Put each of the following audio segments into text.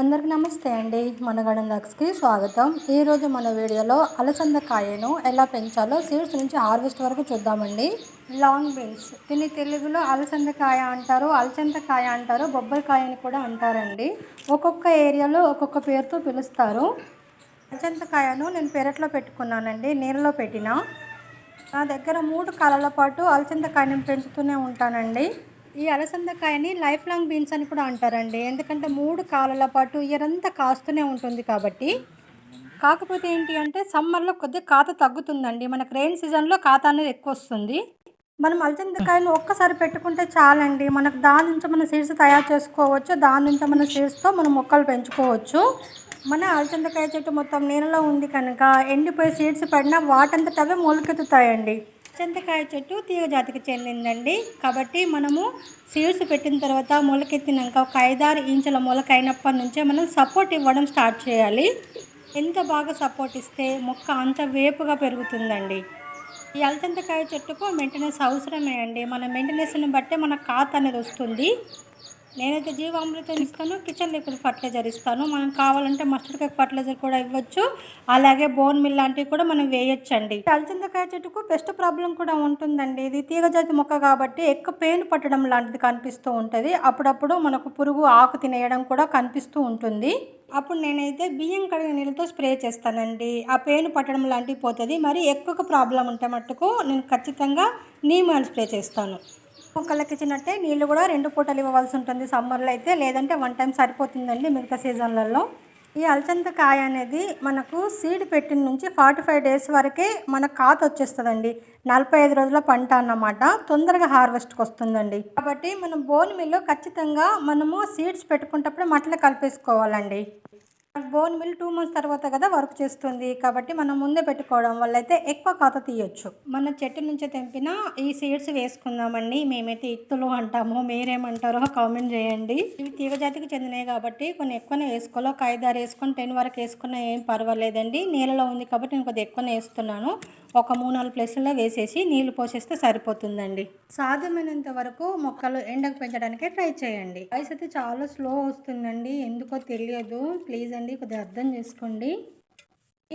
అందరికి నమస్తే అండి. మన గార్డెన్ లాగ్స్కి స్వాగతం. ఈరోజు మన వీడియోలో అలసంద కాయను ఎలా పెంచాలో సీడ్స్ నుంచి హార్వెస్ట్ వరకు చూద్దామండి. లాంగ్ బీన్స్, దీన్ని తెలుగులో అలసంద కాయ అంటారు, అలసంద కాయ అంటారు, బొబ్బరికాయ అని కూడా అంటారండి. ఒక్కొక్క ఏరియాలో ఒక్కొక్క పేరుతో పిలుస్తారు. అలసంద కాయను నేను పెరట్లో పెట్టుకున్నానండి, నీళ్ళలో పెట్టిన. నా దగ్గర 3 కాలాల పాటు అలసంద కాయను పెంచుతూనే ఉంటానండి. ఈ అలసందకాయని లైఫ్ లాంగ్ బీన్స్ అని కూడా అంటారండి. ఎందుకంటే 3 కాలాల పాటు ఇయర్ అంతా కాస్తూనే ఉంటుంది కాబట్టి. కాకపోతే ఏంటి అంటే సమ్మర్లో కొద్దిగా కాత తగ్గుతుందండి. మనకు రెయిన్ సీజన్లో కాత అనేది ఎక్కువ వస్తుంది. మనం అలసందకాయను ఒక్కసారి పెట్టుకుంటే చాలండి. మనకు దాని నుంచి మనం సీడ్స్ తయారు చేసుకోవచ్చు. దాని నుంచి మన సీడ్స్తో మనం మొక్కలు పెంచుకోవచ్చు. మన అలసందకాయ చెట్టు మొత్తం నీళ్ళలో ఉంది కనుక ఎండిపోయి సీడ్స్ పడినా వాటంతట అవే మొలకెత్తుతాయండి. అలసందకాయ చెట్టు తీగ జాతికి చెందిందండి. కాబట్టి మనము సీడ్స్ పెట్టిన తర్వాత మొలకెత్తినాక ఒక 5-6 ఇంచుల మొలక అయినప్పటి నుంచే మనం సపోర్ట్ ఇవ్వడం స్టార్ట్ చేయాలి. ఎంత బాగా సపోర్ట్ ఇస్తే మొక్క అంత వేపుగా పెరుగుతుందండి. ఈ అలసందకాయ చెట్టుకు మెయింటెనెన్స్ అవసరమే అండి. మన మెయింటెనెన్స్ని బట్టే మన కాత అనేది వస్తుంది. నేనైతే జీవామృతం ఇస్తాను, కిచెన్ లిక్విడ్ ఫర్టిలైజర్ ఇస్తాను. మనం కావాలంటే మస్టర్డ్ కేక్ ఫర్టిలైజర్ కూడా ఇవ్వచ్చు. అలాగే బోన్ మిల్ లాంటివి కూడా మనం వేయొచ్చండి. అలసందకాయ చెట్టుకు పెస్ట్ ప్రాబ్లం కూడా ఉంటుందండి. ఇది తీగజాతి మొక్క కాబట్టి ఎక్కువ పేను పట్టడం లాంటిది కనిపిస్తూ ఉంటుంది. అప్పుడప్పుడు మనకు పురుగు ఆకు తినేయడం కూడా కనిపిస్తూ ఉంటుంది. అప్పుడు నేనైతే బియ్యం కడిగిన నీళ్ళతో స్ప్రే చేస్తానండి. ఆ పేను పట్టడం లాంటివి పోతుంది. మరి ఎక్కువ ప్రాబ్లం ఉంటే మట్టుకు నేను ఖచ్చితంగా నీమ్ ఆయిల్ స్ప్రే చేస్తాను. మొక్కలకి ఇచ్చినట్టే నీళ్ళు కూడా 2 పూటలు ఇవ్వవలసి ఉంటుంది సమ్మర్లో అయితే. లేదంటే 1 టైం సరిపోతుందండి మిగతా సీజన్లలో. ఈ అలసంద కాయ అనేది మనకు సీడ్ పెట్టిన నుంచి 45 డేస్ వరకే మనకు కాత వచ్చేస్తుందండి. 45 రోజుల పంట అన్నమాట. తొందరగా హార్వెస్ట్కి వస్తుందండి. కాబట్టి మనం బోన్ మిల్లు ఖచ్చితంగా మనము సీడ్స్ పెట్టుకునేటప్పుడు మట్టిలో కలిపేసుకోవాలండి. బోన్ మిల్ 2 మంత్స్ తర్వాత కదా వర్క్ చేస్తుంది. కాబట్టి మనం ముందే పెట్టుకోవడం వల్ల అయితే ఎక్కువ కాత తీయొచ్చు. మన చెట్టు నుంచి తెంపిన ఈ సీడ్స్ వేసుకుందామండి. మేమైతే ఇత్తులు అంటాము, మీరేమంటారో కామెంట్ చేయండి. ఇవి తీగ జాతికి చెందినవి కాబట్టి కొన్ని ఎక్కువనే వేసుకోవాలి. ఒక 5-6 వేసుకొని 10 వరకు వేసుకున్నా ఏం పర్వాలేదండి. నీళ్ళలో ఉంది కాబట్టి నేను కొద్దిగా ఎక్కువనే వేస్తున్నాను. ఒక 3-4 ప్లేస్లలో వేసేసి నీళ్లు పోసేస్తే సరిపోతుందండి. సాధ్యమైనంత వరకు మొక్కలు ఎండకు పెంచడానికే ట్రై చేయండి. వాయిస్ అయితే చాలా స్లో వస్తుందండి, ఎందుకో తెలియదు. ప్లీజ్ అండి కొద్దిగా అర్థం చేసుకోండి.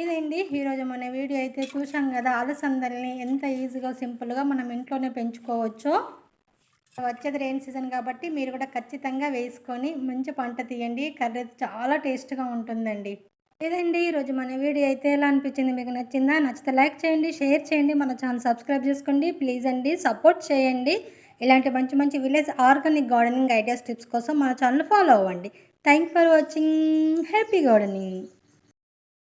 ఇదండి ఈరోజు మన వీడియో అయితే. చూసాం కదా అలసందల్ని ఎంత ఈజీగా సింపుల్గా మనం ఇంట్లోనే పెంచుకోవచ్చో. వచ్చేది రెయిన్ సీజన్ కాబట్టి మీరు కూడా ఖచ్చితంగా వేసుకొని మంచి పంట తీయండి. కర్రీ చాలా టేస్ట్గా ఉంటుందండి. ఇదండి ఈరోజు మన వీడియో అయితే. ఎలా అనిపించింది, మీకు నచ్చిందా? నచ్చితే లైక్ చేయండి, షేర్ చేయండి, మన ఛానల్ సబ్స్క్రైబ్ చేసుకోండి. ప్లీజ్ అండి సపోర్ట్ చేయండి. ఇలాంటి మంచి మంచి village organic gardening ideas tips కోసం మన ఛానల్ ఫాలో అవ్వండి. Thank for watching. Happy gardening.